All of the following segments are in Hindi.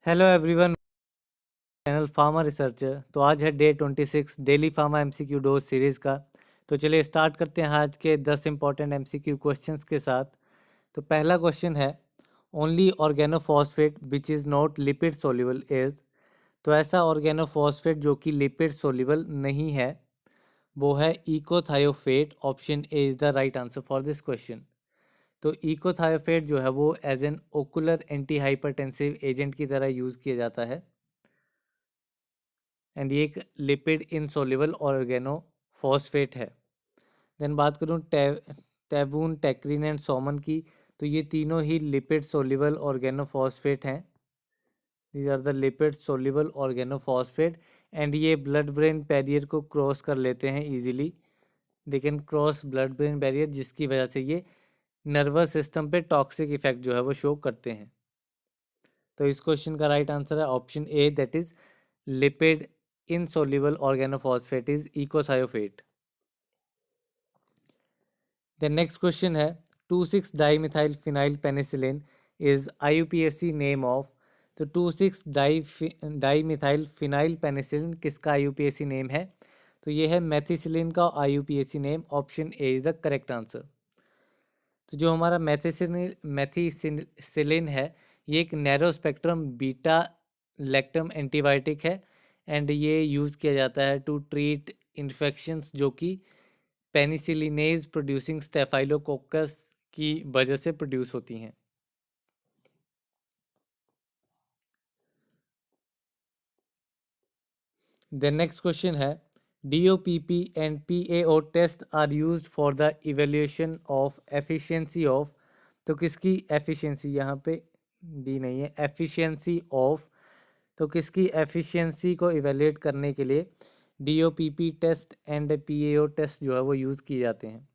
Hello everyone, channel pharma researcher. तो आज है day 26 daily pharma MCQ dose series का। तो चलिए स्टार्ट करते हैं आज के 10 इंपॉर्टेंट एमसीक्यू क्वेश्चंस के साथ। तो पहला क्वेश्चन है, only organophosphate which is not lipid soluble is. तो ऐसा ऑर्गेनोफॉस्फेट जो कि लिपिड सोल्यूबल नहीं है वो है echothiophate. Option A is the right answer for this question. तो इकोथायोफेट जो है वो as an ocular anti hypertensive agent की तरह यूज़ किया जाता है एंड ये एक लिपिड इनसोल्युबल ऑर्गेनोफॉस्फेट है। देन बात करूँ टैबून, टेक्रिन एंड सोमन की, तो ये तीनों ही लिपिड सोल्युबल ऑर्गेनोफॉस्फेट हैं। These are the lipid soluble organophosphate and ये ब्लड ब्रेन बैरियर को क्रॉस कर लेते हैं easily. They can cross blood brain barrier, जिसकी वजह से ये नर्वस सिस्टम पे टॉक्सिक इफेक्ट जो है वो शो करते हैं। तो इस क्वेश्चन का राइट आंसर है option A, that is lipid insoluble organophosphate is ecothiophate. The next question है 2,6-dimethyl phenyl penicillin is IUPAC name of। तो 2,6-dimethyl phenyl penicillin किसका IUPAC नेम है? तो ये है मेथिसिलिन का IUPAC name. Option A is the correct answer. तो जो हमारा मेथिसिलिन है ये एक narrow spectrum beta lactam antibiotic है एंड ये यूज़ किया जाता है टू ट्रीट इन्फेक्शंस जो कि पेनिसिलिनेज प्रोड्यूसिंग स्टेफाइलोकोकस की वजह से प्रोड्यूस होती हैं। द नेक्स्ट क्वेश्चन है DOPP and PAO test are used for the evaluation of efficiency of. तो किसकी एफिशिएंसी, यहाँ पे डी नहीं है, एफिशिएंसी ऑफ। तो किसकी एफिशिएंसी को इवेल्यूएट करने के लिए DOPP test and PAO test जो है वो यूज़ किए जाते हैं।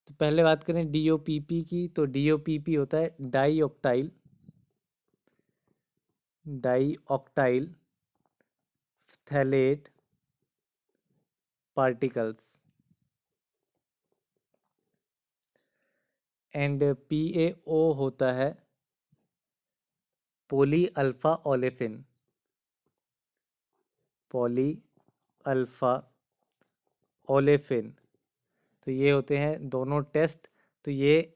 तो पहले बात करें DOPP की, तो DOPP होता है dioctyl phthalate particles and PAO होता है पॉली अल्फा ओलेफिन। तो ये होते हैं दोनों टेस्ट। तो ये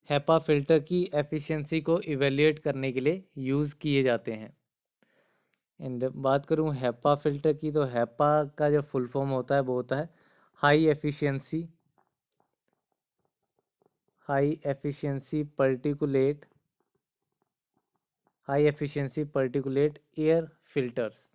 हैपा फिल्टर की एफिशिएंसी को इवेल्युएट करने के लिए यूज़ किए जाते हैं। एंड बात करूँ हैपा फिल्टर की, तो हैपा का जो फुल फॉर्म होता है वो होता है high efficiency particulate air filters.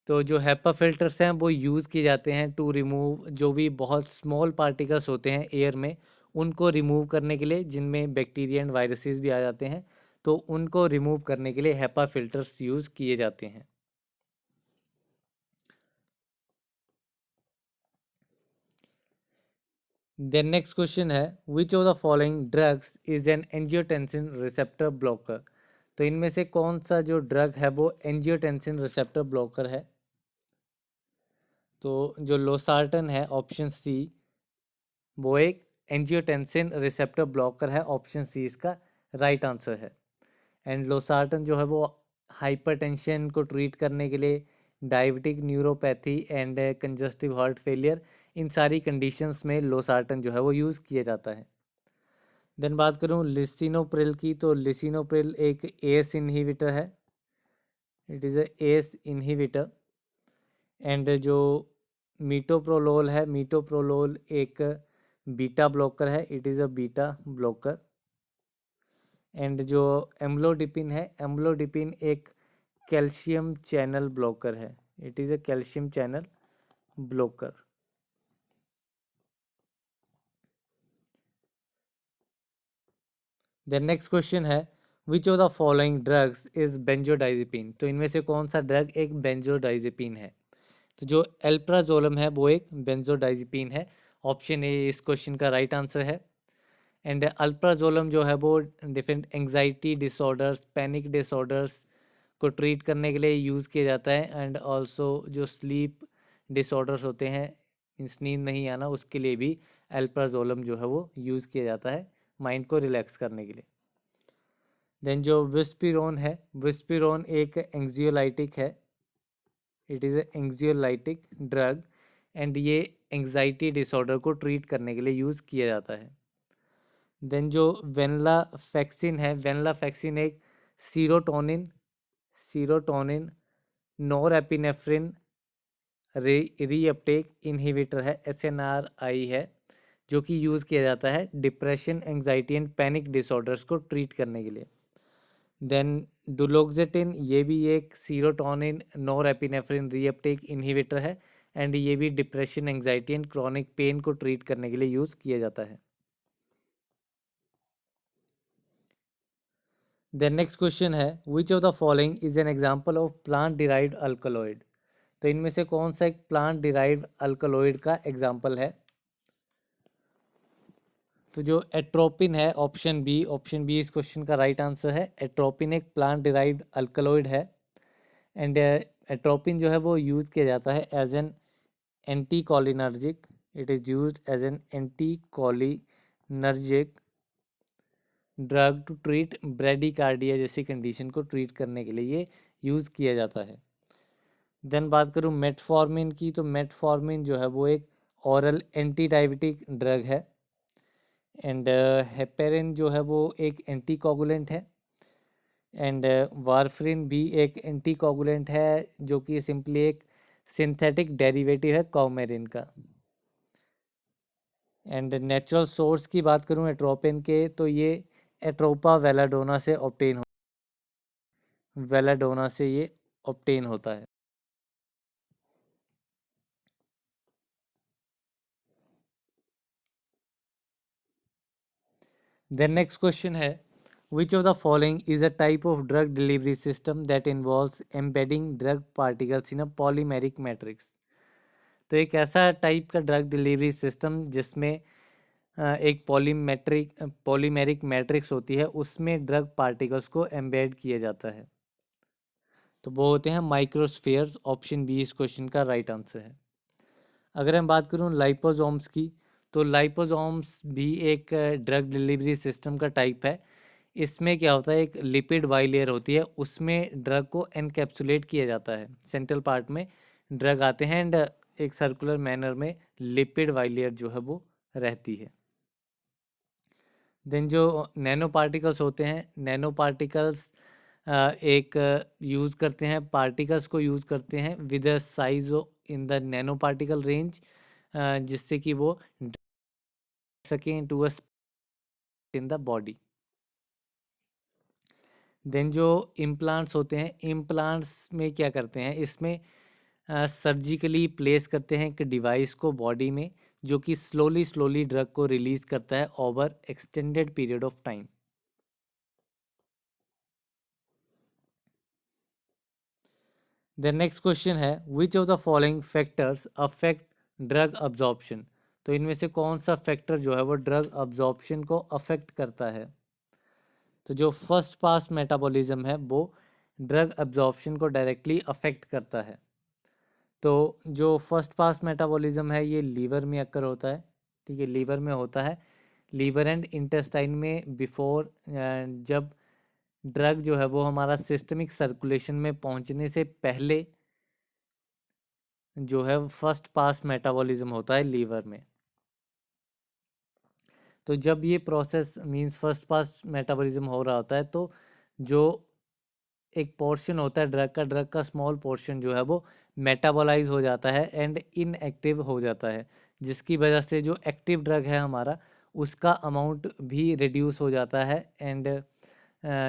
तो जो हैपा फिल्टर्स हैं वो यूज़ किए जाते हैं टू रिमूव जो भी बहुत स्मॉल पार्टिकल्स होते हैं एयर में, उनको रिमूव करने के लिए, जिनमें बैक्टीरिया एंड वायरसेस भी आ जाते हैं, तो उनको रिमूव करने के लिए हैपा फिल्टर्स यूज़ किए जाते हैं। देन नेक्स्ट क्वेश्चन है which of the following drugs is an angiotensin receptor blocker. तो इनमें से कौन सा जो ड्रग है वो एंजियोटेंसिन रिसेप्टर ब्लॉकर है? तो जो लोसार्टन है ऑप्शन सी, वो एक एंजियोटेंसिन रिसेप्टर ब्लॉकर है। ऑप्शन सी इसका राइट आंसर है। एंड लोसार्टन जो है वो हाइपरटेंशन को ट्रीट करने के लिए, diabetic neuropathy and congestive heart failure, इन सारी कंडीशंस में लोसार्टन जो है वो यूज़ किया जाता है। देन बात करूँ लिसिनोप्रिल की, तो लिसिनोप्रिल एक एस इनहिबिटर है। It is a ACE inhibitor. And जो मीटोप्रोलोल एक बीटा ब्लॉकर है। It is a beta blocker. And जो एम्लोडिपिन एक कैल्शियम चैनल ब्लॉकर है। It is a calcium channel blocker. The next question है which of the following drugs is benzodiazepine. तो इनमें से कौन सा ड्रग एक बेंजोडाइजिपिन है? तो जो एल्प्राजोलम है वो एक बेंजोडाइजिपिन है। ऑप्शन ए इस क्वेश्चन का राइट आंसर है। एंड अल्प्राजोलम जो है वो different anxiety disorders, panic disorders को ट्रीट करने के लिए यूज़ किया जाता है। एंड ऑल्सो जो स्लीप डिसऑर्डर्स होते हैं, नींद नहीं आना, उसके लिए भी अल्प्राजोलम जो है वो यूज़ किया जाता है। माइंड को रिलैक्स करने के लिए। देन जो विस्पिरोन है, विस्पिरोन एक एंग्जियोलाइटिक है, इट इज़ एंग्जियोलाइटिक ड्रग एंड ये एंग्जाइटी डिसऑर्डर को ट्रीट करने के लिए यूज़ किया जाता है। देन जो वेनलाफैक्सिन है, वेनलाफैक्सिन एक सीरोटोनिन नोरएपिनेफ्रिन रीअपटेक इनहिबिटर है, SNRI है, जो कि यूज़ किया जाता है depression, anxiety and panic disorders को ट्रीट करने के लिए। देन दुलोक्सिटिन, ये भी एक सीरोटोनिन नोरएपिनेफ्रिन रीअपटेक इनहिबिटर है एंड ये भी depression, anxiety and chronic pain को ट्रीट करने के लिए यूज़ किया जाता है। देन नेक्स्ट क्वेश्चन है, which of the following is an example of plant derived alkaloid. तो इनमें से कौन सा एक प्लांट डिराइव्ड अल्कलॉइड का एग्जांपल है? तो जो एट्रोपिन है, ऑप्शन बी इस क्वेश्चन का राइट आंसर है। एट्रोपिन एक प्लांट डिराइव्ड अल्कलॉइड है एंड एट्रोपिन जो है वो यूज़ किया जाता है as an anticholinergic, it is used as an anticholinergic drug to treat bradycardia जैसी कंडीशन को ट्रीट करने के लिए ये यूज़ किया जाता है। देन बात करूँ मेटफॉर्मिन की, तो मेटफॉर्मिन जो है वो एक ओरल एंटी डायबिटिक ड्रग है एंड हेपेरिन जो है वो एक एंटीकोगुलेंट है एंड वारफरिन भी एक एंटीकोगुलेंट है जो कि सिंपली एक सिंथेटिक डेरिवेटिव है कॉमेरिन का। एंड नेचुरल सोर्स की बात करूँ एट्रोपिन के, तो ये एट्रोपा वेलाडोना से ये ऑब्टेन होता है। देन नेक्स्ट क्वेश्चन है, which of the following is a type of drug delivery system that involves embedding drug particles in a polymeric matrix. तो एक ऐसा टाइप का ड्रग डिलीवरी सिस्टम जिसमें एक पॉलीमेरिक मैट्रिक्स होती है, उसमें ड्रग पार्टिकल्स को एम्बेड किया जाता है। तो वो होते हैं माइक्रोस्फीयर्स, ऑप्शन बी इस क्वेश्चन का राइट आंसर है। अगर मैं बात करूँ लाइपोसोम्स की, तो लाइपोसोम्स भी एक ड्रग डिलीवरी सिस्टम का टाइप है। इसमें क्या होता है, एक लिपिड बाइलेयर होती है, उसमें ड्रग को एनकैप्सुलेट किया जाता है। सेंट्रल पार्ट में ड्रग आते हैं एंड एक सर्कुलर मैनर में लिपिड बाइलेयर जो है वो रहती है। देन जो नैनो पार्टिकल्स होते हैं, नैनो पार्टिकल्स एक यूज़ करते हैं, पार्टिकल्स को यूज़ करते हैं with a size in the nano particle range, जिससे कि वो सकें to a in the body. Then जो इम्प्लांट्स होते हैं, इम्प्लांट्स में क्या करते हैं, इसमें सर्जिकली प्लेस करते हैं एक डिवाइस को बॉडी में, जो कि स्लोली ड्रग को रिलीज करता है over extended period of time. The next question है, which of the following factors affect drug absorption. तो इनमें से कौन सा फैक्टर जो है वो ड्रग अब्जॉर्प्शन को अफेक्ट करता है? तो जो फर्स्ट पास मेटाबॉलिज्म है वो ड्रग अब्जॉर्प्शन को डायरेक्टली अफेक्ट करता है। तो जो फर्स्ट पास मेटाबॉलिज्म है ये लीवर में अक्कर होता है, ठीक है, लीवर में होता है, लीवर एंड इंटेस्टाइन में बिफोर, जब ड्रग जो है वो हमारा सिस्टमिक सर्कुलेशन में पहुंचने से पहले जो है फर्स्ट पास मेटाबॉलिज्म होता है लीवर में। तो जब ये process means first pass metabolism हो रहा होता है, तो जो एक पोर्शन होता है ड्रग का स्मॉल पोर्शन जो है वो मेटाबोलाइज हो जाता है एंड इनएक्टिव हो जाता है, जिसकी वजह से जो एक्टिव ड्रग है हमारा उसका अमाउंट भी रिड्यूस हो जाता है एंड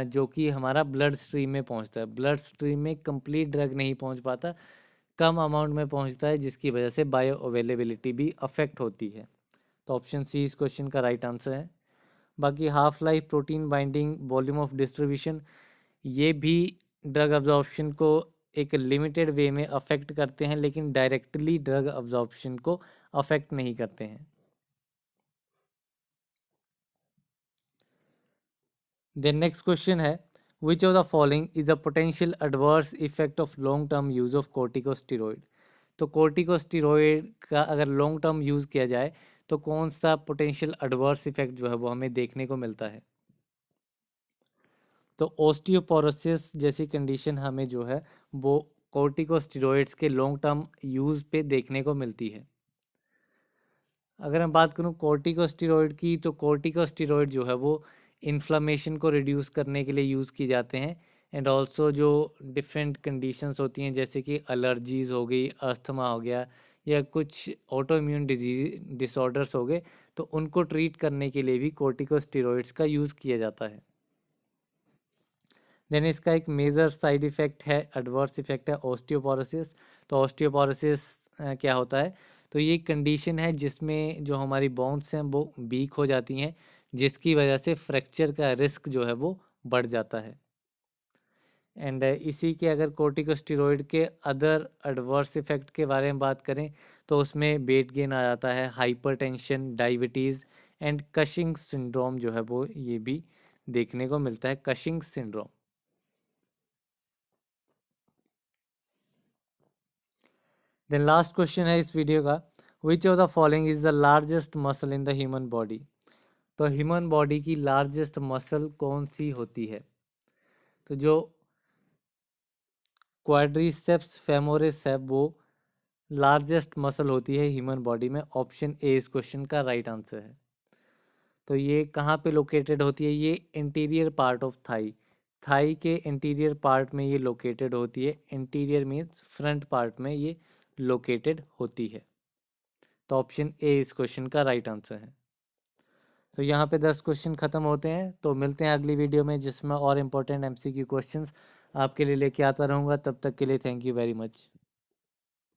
जो कि हमारा ब्लड स्ट्रीम में पहुंचता है। ब्लड स्ट्रीम में कंप्लीट ड्रग नहीं पहुंच पाता, कम अमाउंट में पहुंचता है, जिसकी वजह से बायो अवेलेबिलिटी भी अफेक्ट होती है। तो ऑप्शन सी इस क्वेश्चन का राइट आंसर है। बाकी half life, protein binding, volume of distribution, ये भी ड्रग अब्जॉर्प्शन को एक लिमिटेड वे में अफेक्ट करते हैं, लेकिन डायरेक्टली ड्रग अब्जॉर्प्शन को अफेक्ट नहीं करते हैं। देन नेक्स्ट क्वेश्चन है, which of the following is a potential adverse effect of long term use of corticosteroid. तो कोर्टिकोस्टेरॉइड का अगर लॉन्ग टर्म यूज़ किया जाए तो कौन सा पोटेंशियल एडवर्स इफेक्ट जो है वो हमें देखने को मिलता है? तो ओस्टियोपोरोसिस जैसी कंडीशन हमें जो है वो कॉर्टिकोस्टेरॉइड्स के लॉन्ग टर्म यूज़ पे देखने को मिलती है। अगर मैं बात करूँ कॉर्टिकोस्टेरॉइड की, तो कॉर्टिकोस्टेरॉइड जो है वो इन्फ्लामेशन को रिड्यूस करने के लिए यूज़ किए जाते हैं, एंड ऑल्सो जो डिफरेंट कंडीशंस होती हैं जैसे कि एलर्जीज़ हो गई, अस्थमा हो गया, या कुछ ऑटो इम्यून डिसऑर्डर्स हो गए, तो उनको ट्रीट करने के लिए भी कॉर्टिकोस्टेरॉइड्स का यूज़ किया जाता है। देन इसका एक मेजर साइड इफ़ेक्ट है, एडवर्स इफ़ेक्ट है ऑस्टियोपोरोसिस। तो ऑस्टियोपोरोसिस क्या होता है? तो ये कंडीशन है जिसमें जो हमारी बोन्स हैं वो वीक हो जाती हैं, जिसकी वजह से फ्रैक्चर का रिस्क जो है वो बढ़ जाता है। एंड इसी के अगर कॉर्टिकोस्टेरॉइड के अदर एडवर्स इफ़ेक्ट के बारे में बात करें, तो उसमें वेट गेन आ जाता है, hypertension, diabetes and Cushing syndrome जो है वो ये भी देखने को मिलता है, Cushing syndrome. Then last question है इस वीडियो का, which of the following is the largest muscle in the human body? तो ह्यूमन बॉडी की लार्जेस्ट मसल कौन सी होती है? तो जो क्वाड्रिसेप्स फेमोरिस है वो लार्जेस्ट मसल होती है ह्यूमन बॉडी में। ऑप्शन ए इस क्वेश्चन का राइट आंसर है। तो ये कहाँ पे लोकेटेड होती है? ये interior part of thigh, thigh के इंटीरियर पार्ट में ये लोकेटेड होती है। इंटीरियर मीन्स फ्रंट पार्ट में ये लोकेटेड होती है। तो ऑप्शन ए इस क्वेश्चन का राइट आंसर है। तो यहाँ पे 10 क्वेश्चन खत्म होते हैं। तो मिलते हैं अगली वीडियो में जिसमें और इम्पोर्टेंट एमसीक्यू क्वेश्चंस आपके लिए लेके आता रहूँगा। तब तक के लिए थैंक यू वेरी मच।